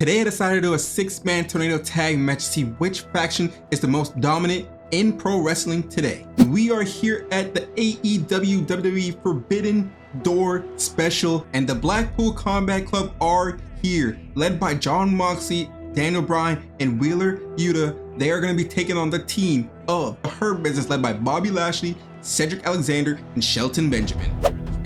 Today I decided to do a 6-man tornado tag match to see which faction is the most dominant in pro wrestling today. We are here at the AEW WWE Forbidden Door special, and the Blackpool Combat Club are here, led by Jon Moxley, Daniel Bryan, and Wheeler Yuta. They are going to be taking on the team of the Hurt Business, led by Bobby Lashley, Cedric Alexander, and Shelton Benjamin.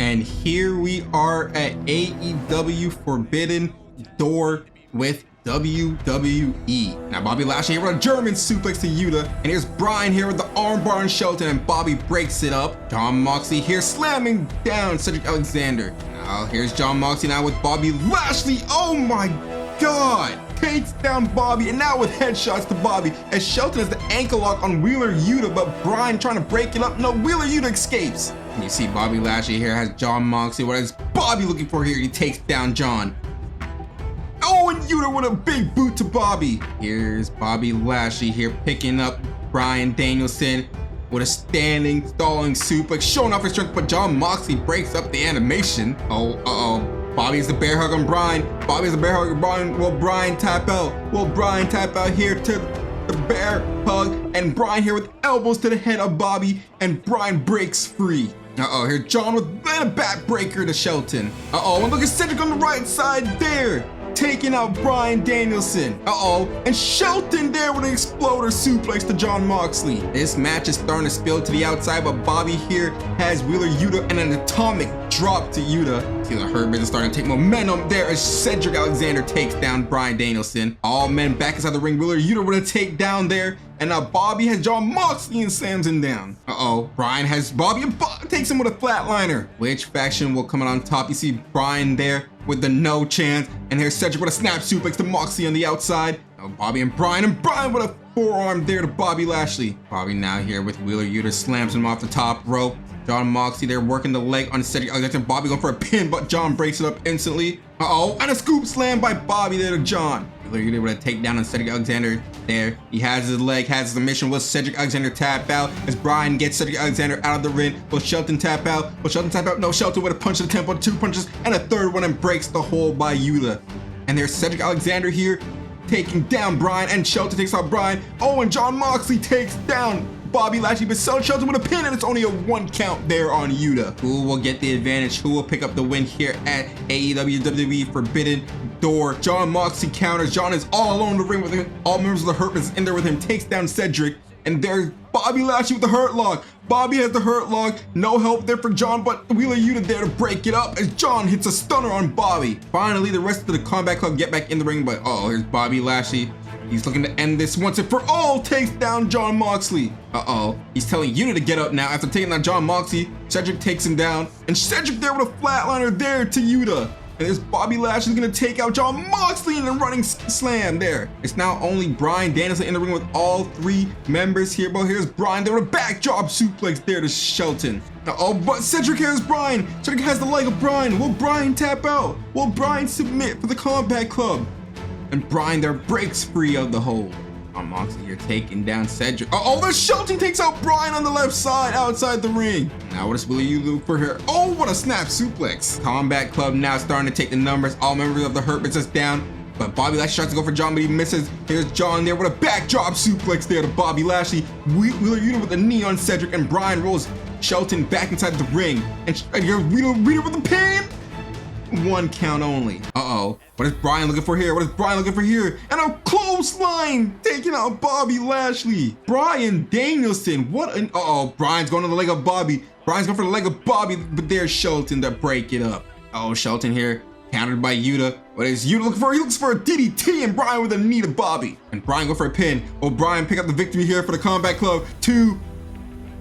And here we are at AEW Forbidden Door with WWE. Now Bobby Lashley here with a German suplex to Yuta, and here's Bryan here with the armbar on Shelton, and Bobby breaks it up. Jon Moxley here slamming down Cedric Alexander. Now here's Jon Moxley now with Bobby Lashley. Oh my god! Takes down Bobby, and now with headshots to Bobby as Shelton has the ankle lock on Wheeler Yuta, but Bryan trying to break it up. No, Wheeler Yuta escapes. And you see Bobby Lashley here has Jon Moxley. What is Bobby looking for here? He takes down Jon. Oh, and Yuta with a big boot to Bobby. Here's Bobby Lashley here picking up Bryan Danielson with a standing, stalling suplex, showing off his strength, but Jon Moxley breaks up the animation. Oh, Bobby's the bear hug on Bryan. Bobby's the bear hug on Bryan. Will Bryan tap out? Will Bryan tap out here to the bear hug? And Bryan here with elbows to the head of Bobby, and Bryan breaks free. Here's Jon with a backbreaker to Shelton. And look at Cedric on the right side there, taking out Bryan Danielson. And Shelton there with an exploder suplex to Jon Moxley. This match is starting to spill to the outside, but Bobby here has Wheeler Yuta and an atomic drop to Yuta. See the Hurt Business starting to take momentum there as Cedric Alexander takes down Bryan Danielson. All men back inside the ring. Wheeler Yuta with a takedown there, and now Bobby has Jon Moxley and slams him down. Bryan has Bobby and takes him with a flatliner. Which faction will come out on top? You see Bryan there with the no chance, and here's Cedric with a snap suplex to Moxley on the outside. Bobby and Bryan with a forearm there to Bobby Lashley. Bobby now here with Wheeler Yuta, slams him off the top rope. Jon Moxley there working the leg on Cedric Alexander. Bobby going for a pin, but Jon breaks it up instantly. And a scoop slam by Bobby there to Jon. Wheeler Yuta with a takedown on Cedric Alexander there. He has his leg, has his submission. Will Cedric Alexander tap out as Bryan gets Cedric Alexander out of the ring? Will Shelton tap out? Will Shelton tap out? No, Shelton with a punch to the temple, 2 punches, and a third one, and breaks the hold by Yuta. And there's Cedric Alexander here taking down Bryan, and Shelton takes out Bryan. And Jon Moxley takes down Bobby Lashley, but Shelton with a pin, and it's only a 1 count there on Yuta. Who will get the advantage? Who will pick up the win here at AEW WWE Forbidden Door? Jon Moxley counters. Jon is all alone in the ring with him. All members of the Hurt Business in there with him. Takes down Cedric, and there's Bobby Lashley with the Hurt Lock. Bobby has the Hurt Lock. No help there for Jon, but Wheeler Yuta there to break it up as Jon hits a stunner on Bobby. Finally, the rest of the Combat Club get back in the ring, but here's Bobby Lashley. He's looking to end this once and for all. Takes down Jon Moxley. He's telling Yuta to get up now after taking down Jon Moxley. Cedric takes him down, and Cedric there with a flatliner there to Yuta. And there's Bobby Lashley gonna take out Jon Moxley in a running slam there. It's now only Bryan Danielson in the ring with all 3 members here. But here's Bryan there with a backdrop suplex there to Shelton. But Cedric has Bryan. Cedric has the leg of Bryan. Will Bryan tap out? Will Bryan submit for the Combat Club? And Bryan there breaks free of the hold. Jon Moxley here taking down Cedric. There's Shelton takes out Bryan on the left side outside the ring. Now what does Wheeler Yuta look for here? What a snap suplex. Combat Club now starting to take the numbers. All members of the Hurt Business down, but Bobby Lashley tries to go for Jon, but he misses. Here's Jon there with a backdrop suplex there to Bobby Lashley. Wheeler Yuta with a knee on Cedric, and Bryan rolls Shelton back inside the ring. And here's Wheeler with a pin. 1 count only. What is Bryan looking for here? And a clothesline taking out Bobby Lashley. Bryan Danielson. Bryan's going to the leg of Bobby. Bryan's going for the leg of Bobby, but there's Shelton to break it up. Shelton here countered by Yuta. What is Yuta looking for? He looks for a DDT, and Bryan with a knee to Bobby. And Bryan go for a pin. Will Bryan pick up the victory here for the Combat Club? 2.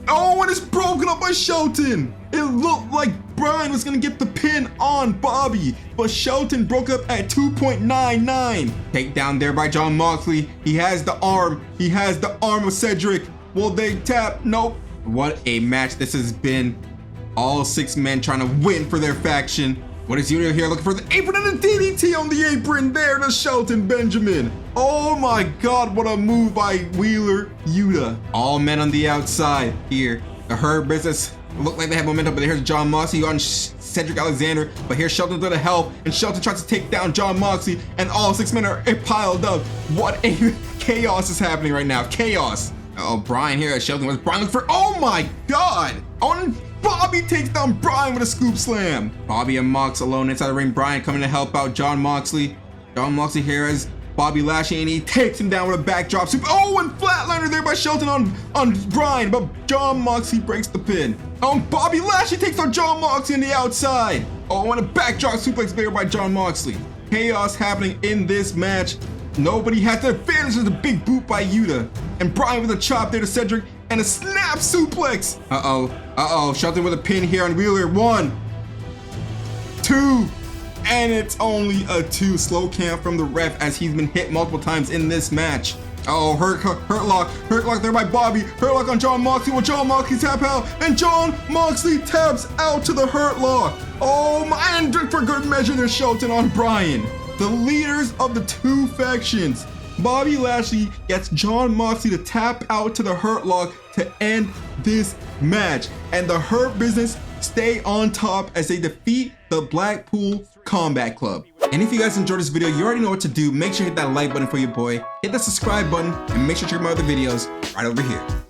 And it's broken up by Shelton. It looked like Bryan was gonna get the pin on Bobby, but Shelton broke up at 2.99. Takedown there by Jon Moxley. He has the arm. He has the arm of Cedric. Will they tap? Nope. What a match this has been. All 6 men trying to win for their faction. What is Yuta here looking for? The apron and the DDT on the apron there to Shelton Benjamin. Oh my god, what a move by Wheeler Yuta. All men on the outside here. The Hurt Business Look like they have momentum, but here's John Moxley on Cedric Alexander. But here's Shelton to the help, and Shelton tries to take down John Moxley, and all 6 men are piled up. What a chaos is happening right now. Chaos. Oh, Brian here. Shelton was Brian looking for. Oh my God! On Bobby takes down Brian with a scoop slam. Bobby and Mox alone inside the ring. Brian coming to help out John Moxley. John Moxley here has Bobby Lashley, and he takes him down with a backdrop super. Oh, and flatliner there by Shelton on Brian, but John Moxley breaks the pin. Oh, and Bobby Lashley takes on John Moxley on the outside. Oh, and a backdrop suplex there by John Moxley. Chaos happening in this match. Nobody has the advantage of the big boot by Yuta. And Brian with a chop there to Cedric, and a snap suplex. Uh-oh, Shelton with a pin here on Wheeler. 1, 2, and it's only a 2. Slow count from the ref as he's been hit multiple times in this match. Oh, hurt lock there by Bobby. Hurt lock on John Moxley. Well, John Moxley tap out, and John Moxley taps out to the hurt lock. Oh my, and for good measure, there's Shelton on Brian. The leaders of the 2 factions. Bobby Lashley gets John Moxley to tap out to the hurt lock to end this match, and the Hurt Business stay on top as they defeat the Blackpool Combat Club. And if you guys enjoyed this video, you already know what to do. Make sure you hit that like button for your boy, hit the subscribe button, and make sure to check my other videos right over here.